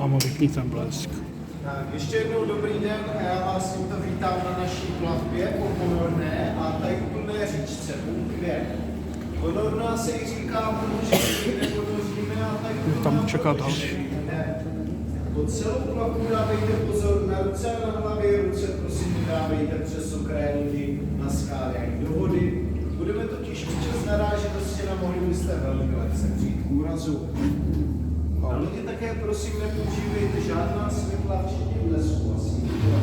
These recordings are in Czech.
Mám pěkný ten blesk. Tak, ještě jednou dobrý den a já vás tímto vítám na naší plavbě po Ponorné a tady úplné říčce, Bůh. Ponorná se jí říká, protože neponoříme a tak Tam čeká další. Po celou plavbu dávejte pozor na ruce a na hlavě, ruce prosím nedávejte přes okraje lodi na skály ani do vody. Budeme totiž občas narážet do stěna, mohli byste velmi lehce přijít k úrazu. Na lodi také prosím nepoužívejte žádná světla, včetně blesku a svítla.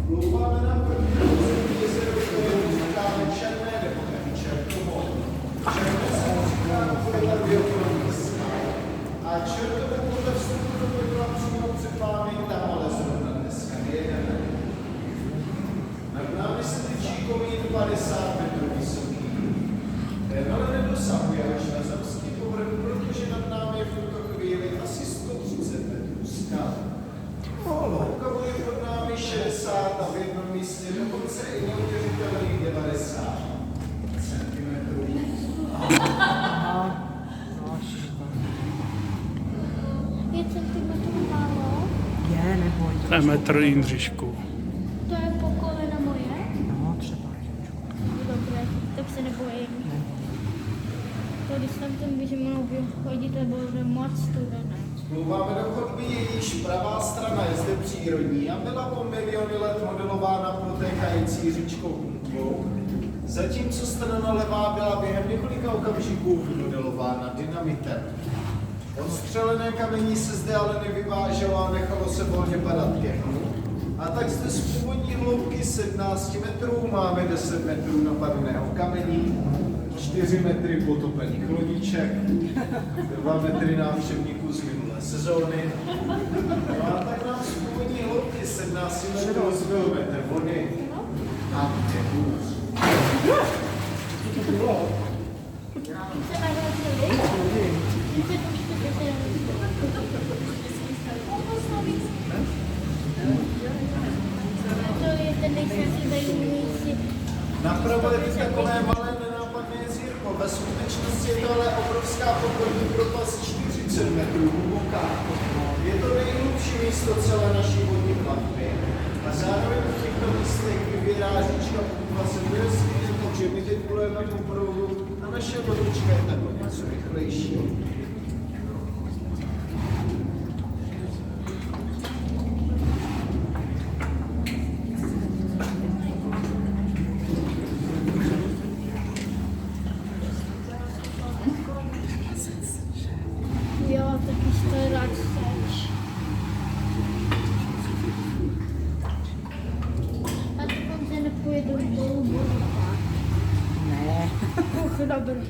Vplouváme na první pozemní jezero, které říkáme černé nebo taky čertovo. Černé se říká podle biochromy skál. A čertovo podle vstupu do byla přímo před vámi, tam ale zrovna dneska nejedeme. Nad námi se tyčí komín 50 metrů vysoký. Ten ale nedosahuje až na zemský povrch, protože nad námi je v tuto chvíli asi 130 metrů skal. Hloubka bude pod námi 60 a v jednom místě dokonce i neuvěřitelných 90 centimetrů. Je centimetrů málo? Je, neboj. To je metr, Jindřišku. To je po kolena moje? No, třeba. Dobré, tak se nebojím. To když tam ten běžemonou chodíte, bude moc studené. Mluváme do chodby, jejíž pravá strana je zde přírodní a byla po miliony let modelována protékající říčkou Kuntvou, zatímco strana levá byla během několika okamžiků modelována dynamitem. Odstřelené kamení se zde ale nevyváželo a nechalo se volně padat ke dnu. A tak zde z původní hloubky 17 metrů máme 10 metrů napadeného kamení, 4 metry potopených lodiček, 2 metry návštěvníků z minulé sezóny. No a tak nám z původní hloubky 17 metrů zbyl metr vody a 5 hůř. Se navrátili? To je ten nejstarší zajímavější. Napravo je to takové malé nenápadné jezírko. Ve skutečnosti je to ale obrovská povodní propast 40 metrů hluboká. Je to nejhlubší místo celé naší vodní plavby. A zároveň v těchto místech vybírá říčka Kunva se vyreskyně, takže my teď budeme po proudu a naše lodička je tak něco rychlejší. Jo, taky to rád seč. A dokonce nepojedu dolů vodopád. Ne. Dobré.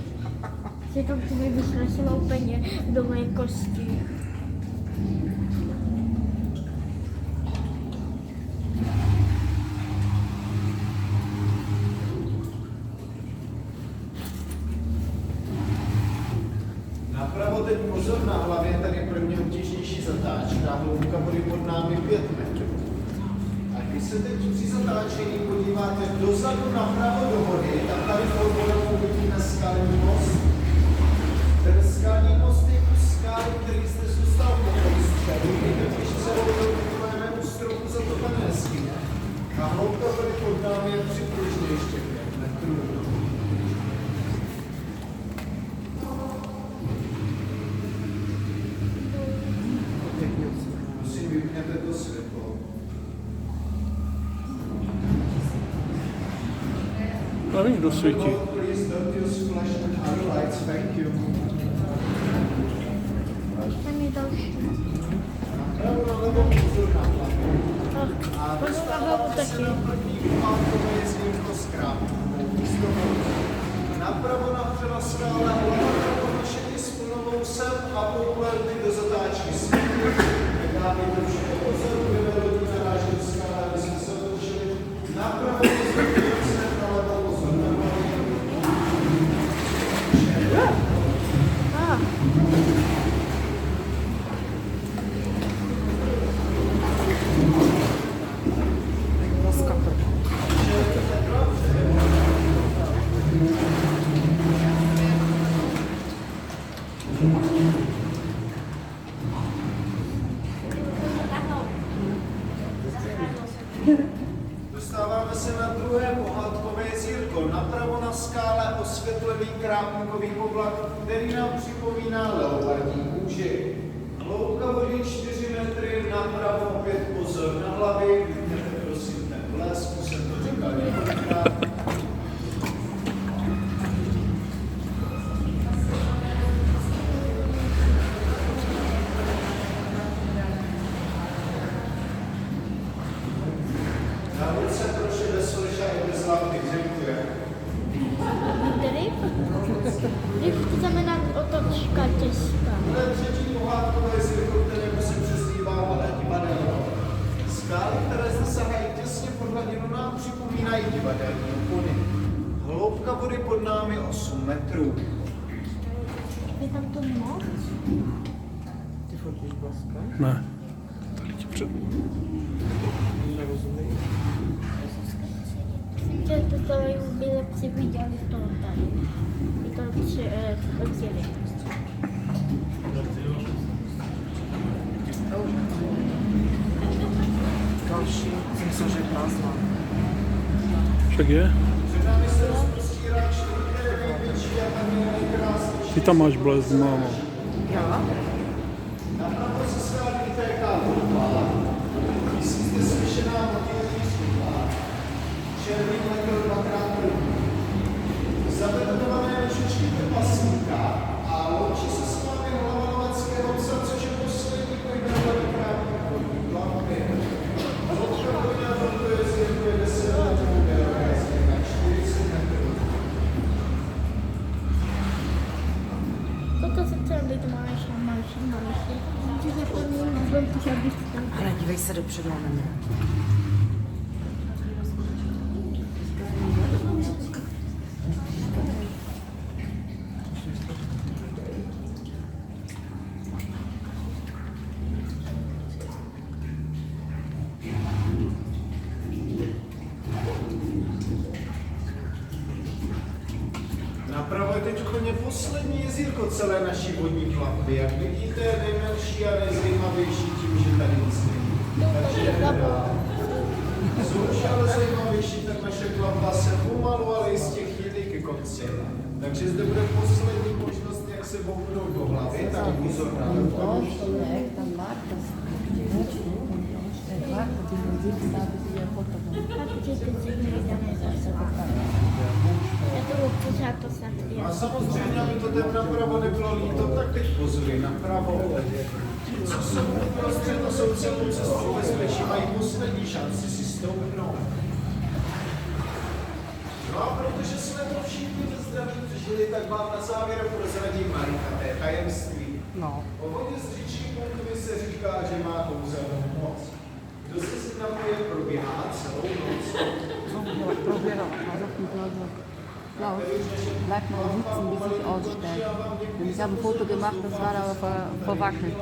Že tam to mi vystresilo úplně do mé kosti. Napravo teď pozor, na hlavě tady je první obtížnější zatáčka, hloubka vody pod námi 5 metrů. A když se teď při zatáčení podíváte dozadu napravo do vody, tak tady pod vodou vidíme skalní most. Ten skalní most je kus skály, který zde zůstal po středu, kdy totiž celou dobu máme u stropu zatopené skyně. A hloubka vody pod námi je přibližně ještě 5 metrů. Prosím, vypněte to světlo. Tady kdo svítí. Please don't use flash and other lights, thank you. Tam je další. Napravo nalevo pozor na hlavu. A Pozor na hlavu dostáváme se taky. do první plánkové jezdívko z krátkou místo. Napravo napřela skála, hlava ponošení s plnovou sem a poukladny do zatáčky světlu. Nedávejte všeho pozor, budeme lodi narážet do skála, aby jsme se otočili. Napravo pozor, nalevo pozor na hlavu. Dostáváme se na druhé pohádkové jezírko. Napravo na skále osvětlený krápníkový oblak, který nám připomíná leopardí kůži. Hloubka vody 4 metry, napravo opět pozor na hlavy. Vidíte prosím ten blesk, už jsem to říkal několikrát. Na ruce proši bez fleša i bez lampy, děkuji. Drip? Drip to znamená otočka těžká. To je třetí pohádkové jezírko, kterému se přezdívá divadelní. Skály, které zasahají těsně pod hladinu, nám připomínají divadelní opony. Hloubka vody pod námi 8 metrů. Je tam to moc? Ty fotíš Blaska? Ne. Tady ti před... Nerozumím. Myslím, že to celé by lepší viděli to tady. Je to lepší viděli. Další, jsem se řekla, znám. Však je? Před námi se rozprostírá 4 největší a také nejkrásnější. Ty tam máš blesk, mámo. Já? Napravo se skál vytéká vodopád. Vysíte smyšená motivní studla. Černý letl 2x první. Zabetonované nožičky trpaslíka a loučí se s vámi hlava loveckého psa, což je poslední pojmenovaný krávník vodní plavby. Hloubka vody na tomto jezírku je 10 metrů, délka jezírka 40 metrů. Toto se chtěl být malejší. Že to nebudem to chtěl být tam. Ale dívej se dopředu na mě. Napravo je teď úplně poslední jezírko celé naší vodní plavby. Jak vidíte, je nejmenší a nejzajímavější tím, že tady nic není. Takže jdeme dál. Jsou už ale zajímavější, tak naše plavba se pomalu, ale jistě chýlí ke konci. Takže zde bude poslední možnost, jak se bouknout do hlavy, tak pozor na to. Tak že ty si nevydáme zase. Já to pořád to snad A samozřejmě, aby to ten napravo nebylo líto, tak teď pozory napravo. Ti, co jsou uprostřed a jsou celou cestou bezpečí, mají poslední šanci si stoupnout. No a protože jsme to všichni zdraví přežili, tak vám na závěr prozradím malikaté tajemství. No. O vodě z říčí Puntvy se říká, že má kouzelnou moc. Kdo se si napije, proběhá celou noc. Proběhla. Klaus, bleib mal sitzen, bis ich aussteige. Ich habe ein Foto gemacht, das war aber verwackelt.